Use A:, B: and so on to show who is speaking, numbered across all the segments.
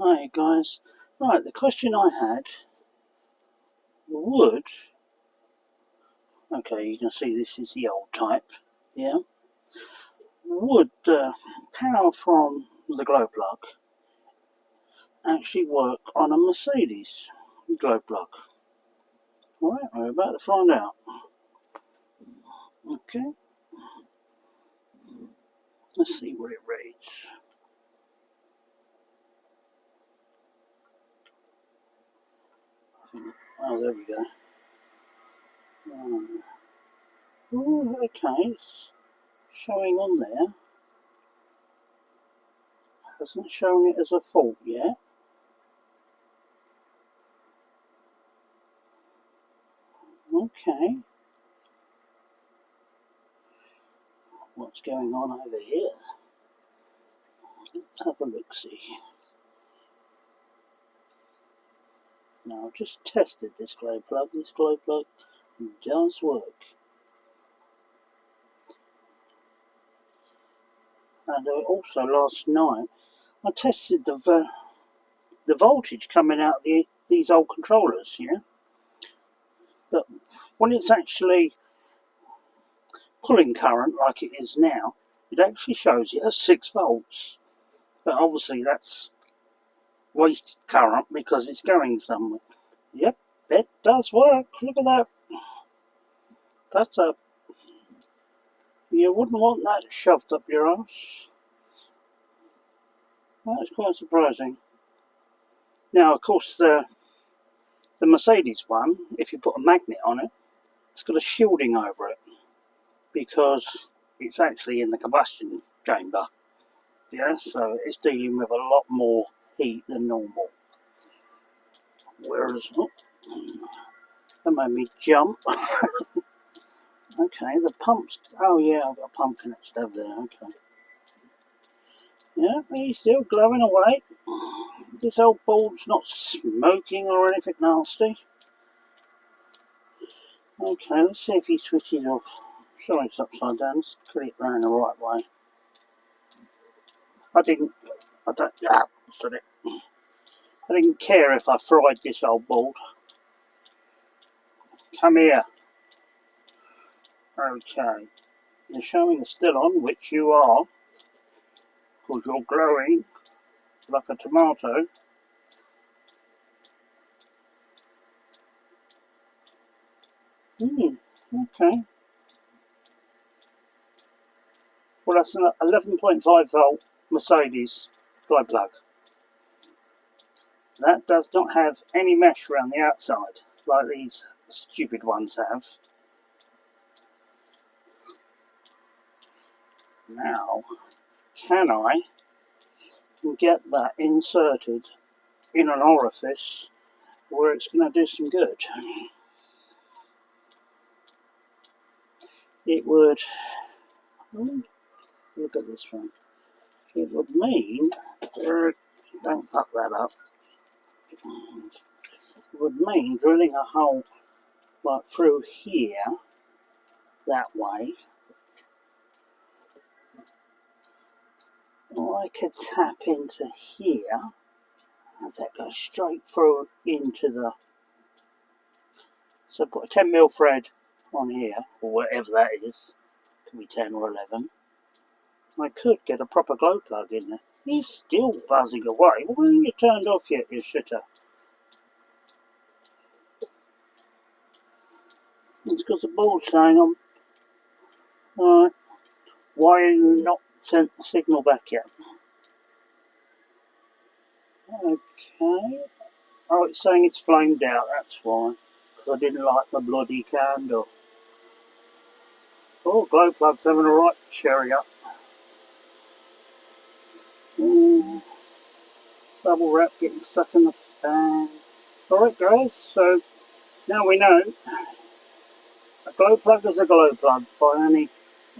A: Hi guys. Right, the question I had, would, okay, you can see this is the old type, yeah, would power from the glow plug actually work on a Mercedes glow plug? Alright, we're about to find out. Okay, let's see what it reads. Oh, there we go. Oh, okay, it's showing on there. Hasn't shown it as a fault yet. Okay. What's going on over here? Let's have a look-see. Now, I've just tested this glow plug. This glow plug does work. And also last night, I tested the voltage coming out of these old controllers, yeah? But when it's actually pulling current like it is now, it actually shows it as 6 volts. But obviously that's wasted current because it's going somewhere. Yep, it does work. Look at that. That's a... You wouldn't want that shoved up your ass. That's quite surprising. Now, of course, the Mercedes one, if you put a magnet on it, it's got a shielding over it because it's actually in the combustion chamber. Yeah, so it's dealing with a lot more heat than normal. Whereas, oh, that made me jump. Okay, the pumps. Oh yeah, I've got a pump connected over there. Okay. Yeah, he's still glowing away. This old board's not smoking or anything nasty. Okay, let's see if he switches off. Sorry, it's upside down. Let's put it round the right way. I didn't care if I fried this old board. Come here. Okay. You're showing it's still on, which you are, because you're glowing like a tomato. Okay. Well, that's an 11.5 volt Mercedes glow plug. That does not have any mesh around the outside, like these stupid ones have. Now, can I get that inserted in an orifice where it's going to do some good? It would, look at this one, it would mean, don't fuck that up, it would mean drilling a hole like through here, that way, or I could tap into here, and that goes straight through into the, so put a 10mm thread on here, or whatever that is, it could be 10 or 11, I could get a proper glow plug in there. He's still buzzing away. Why haven't you turned off yet, you shitter? It's because the board's saying I'm... Alright, why are you not sent the signal back yet? Okay. Oh, it's saying it's flamed out, that's why. Because I didn't like the bloody candle. Oh, glow plug's having a right cherry up. Bubble wrap getting stuck in the fan. Alright guys, so now we know a glow plug is a glow plug by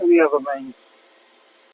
A: any other means.